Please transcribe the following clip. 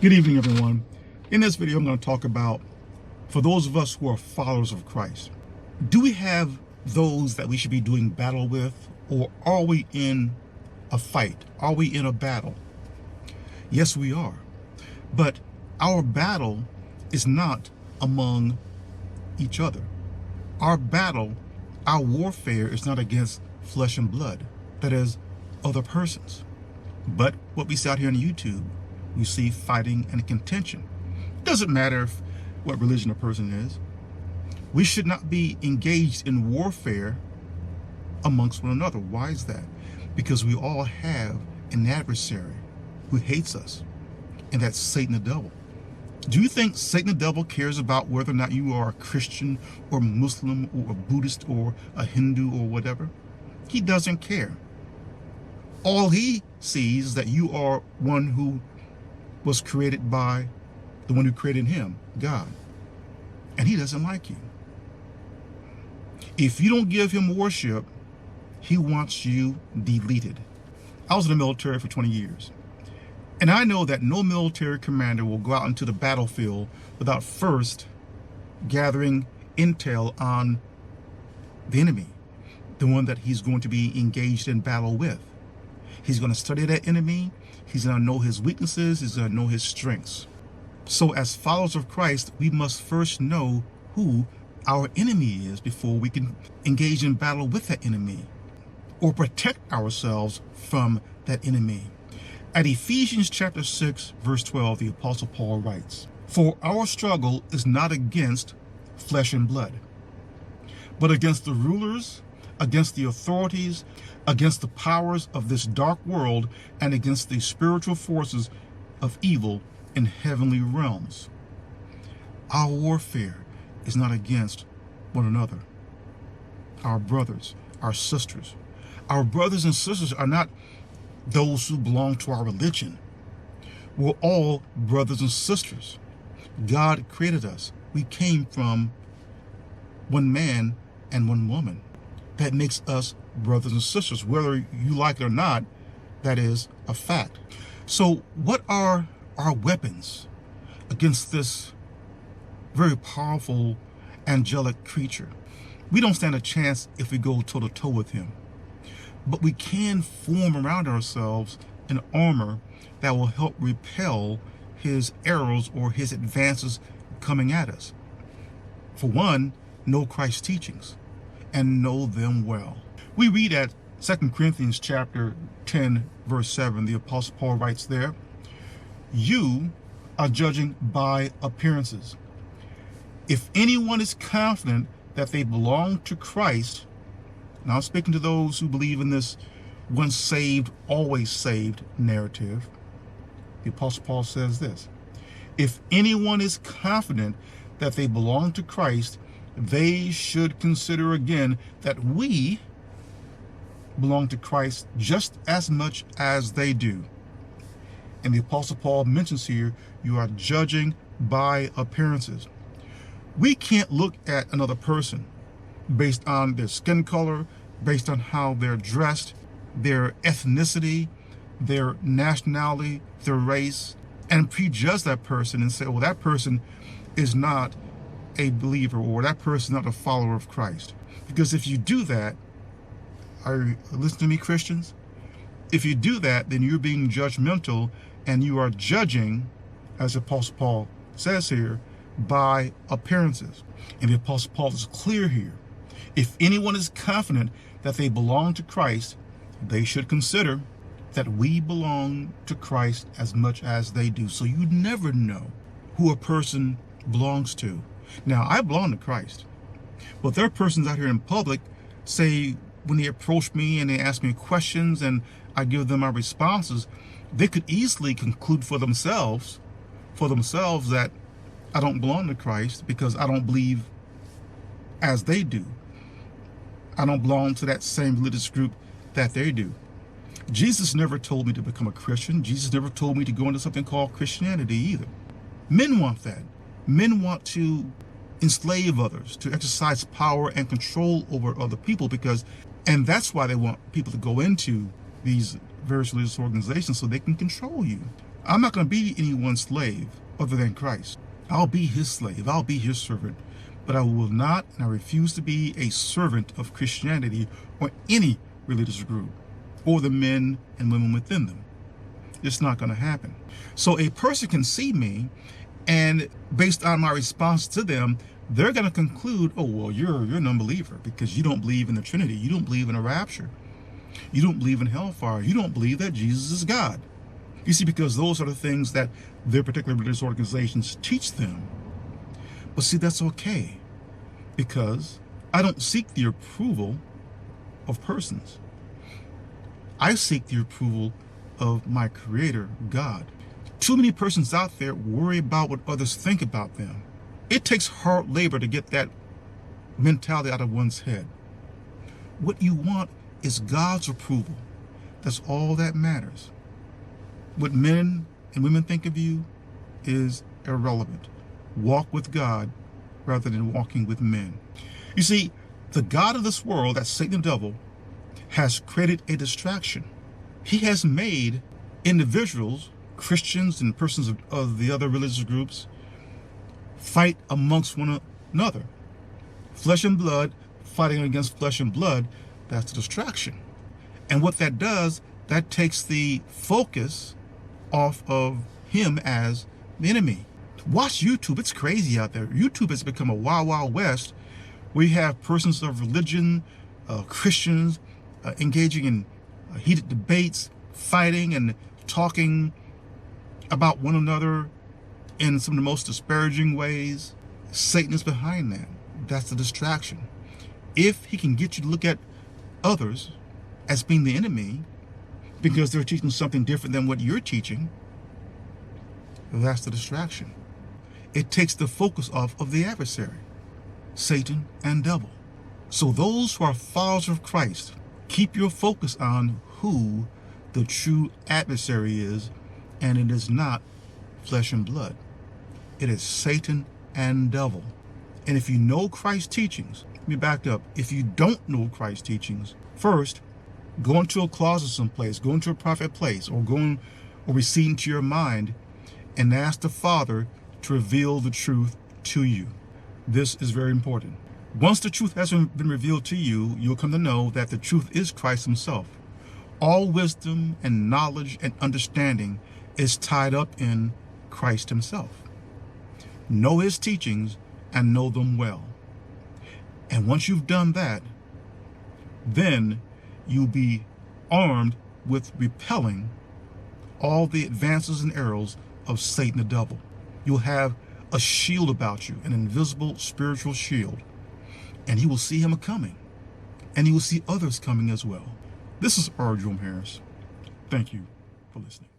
Good evening, everyone. In this video, I'm going to talk about, for those of us who are followers of Christ, do we have those that we should be doing battle with, or are we in a fight? Are we in a battle? Yes, we are. But our battle is not among each other. Our battle, our warfare is not against flesh and blood, that is, other persons. But what we see out here on YouTube, we see fighting and contention. It doesn't matter what religion a person is. We should not be engaged in warfare amongst one another. Why is that? Because we all have an adversary who hates us, and that's Satan the devil. Do you think Satan the devil cares about whether or not you are a Christian or Muslim or a Buddhist or a Hindu or whatever? He doesn't care. All he sees is that you are one who was created by the one who created him, God. And he doesn't like you. If you don't give him worship, he wants you deleted. I was in the military for 20 years. And I know that no military commander will go out into the battlefield without first gathering intel on the enemy, the one that he's going to be engaged in battle with. He's going to study that enemy. He's going to know his weaknesses. He's going to know his strengths. So as followers of Christ, we must first know who our enemy is before we can engage in battle with that enemy or protect ourselves from that enemy. At Ephesians chapter 6, verse 12, the Apostle Paul writes, "For our struggle is not against flesh and blood, but against the rulers, against the authorities, against the powers of this dark world, and against the spiritual forces of evil in heavenly realms." Our warfare is not against one another. Our brothers, our sisters. Our brothers and sisters are not those who belong to our religion. We're all brothers and sisters. God created us. We came from one man and one woman. That makes us brothers and sisters. Whether you like it or not, that is a fact. So what are our weapons against this very powerful angelic creature? We don't stand a chance if we go toe-to-toe with him. But we can form around ourselves an armor that will help repel his arrows or his advances coming at us. For one, know Christ's teachings and know them well. We read at 2 Corinthians chapter 10, verse 7, the Apostle Paul writes there, "You are judging by appearances. If anyone is confident that they belong to Christ," now I'm speaking to those who believe in this once saved, always saved narrative, the Apostle Paul says this, "If anyone is confident that they belong to Christ, they should consider again that we belong to Christ just as much as they do." And the Apostle Paul mentions here, you are judging by appearances. We can't look at another person based on their skin color, based on how they're dressed, their ethnicity, their nationality, their race, and prejudge that person and say, well, that person is not a believer, or that person is not a follower of Christ. Because if you do that, listen to me, Christians, if you do that, then you're being judgmental and you are judging, as Apostle Paul says here, by appearances. And the Apostle Paul is clear here. If anyone is confident that they belong to Christ, they should consider that we belong to Christ as much as they do. So you never know who a person belongs to. Now, I belong to Christ, but there are persons out here in public, say, when they approach me and they ask me questions and I give them my responses, they could easily conclude for themselves that I don't belong to Christ because I don't believe as they do. I don't belong to that same religious group that they do. Jesus never told me to become a Christian. Jesus never told me to go into something called Christianity either. Men want that. Men want to enslave others, to exercise power and control over other people, and that's why they want people to go into these various religious organizations, so they can control you. I'm not going to be anyone's slave other than Christ. I'll be his slave. I'll be his servant. But I will not, and I refuse to be a servant of Christianity or any religious group or the men and women within them. It's not going to happen. So a person can see me, and based on my response to them, they're going to conclude, oh, well, you're an unbeliever because you don't believe in the Trinity. You don't believe in a rapture. You don't believe in hellfire. You don't believe that Jesus is God. You see, because those are the things that their particular religious organizations teach them. But see, that's okay, because I don't seek the approval of persons. I seek the approval of my Creator, God. Too many persons out there worry about what others think about them. It takes hard labor to get that mentality out of one's head. What you want is God's approval. That's all that matters. What men and women think of you is irrelevant. Walk with God rather than walking with men. You see, the God of this world, that's Satan the devil, has created a distraction. He has made individuals, Christians and persons of the other religious groups, fight amongst one another. Flesh and blood fighting against flesh and blood, that's a distraction. And what that does, that takes the focus off of him as the enemy. Watch YouTube. It's crazy out there. YouTube has become a wild, wild west. We have persons of religion, Christians, engaging in heated debates, fighting and talking about one another in some of the most disparaging ways. Satan is behind that. That's a distraction. If he can get you to look at others as being the enemy because they're teaching something different than what you're teaching, that's the distraction. It takes the focus off of the adversary, Satan and devil. So those who are followers of Christ, keep your focus on who the true adversary is, and it is not flesh and blood. It is Satan and devil. And if you know Christ's teachings, let me back up. If you don't know Christ's teachings, first, go into a closet someplace, go into a private place, or recede into your mind and ask the Father to reveal the truth to you. This is very important. Once the truth has been revealed to you, you'll come to know that the truth is Christ himself. All wisdom and knowledge and understanding is tied up in Christ himself. Know his teachings and know them well. And once you've done that, then you'll be armed with repelling all the advances and arrows of Satan the devil. You'll have a shield about you, an invisible spiritual shield. And he will see him coming. And he will see others coming as well. This is R. Jerome Harris. Thank you for listening.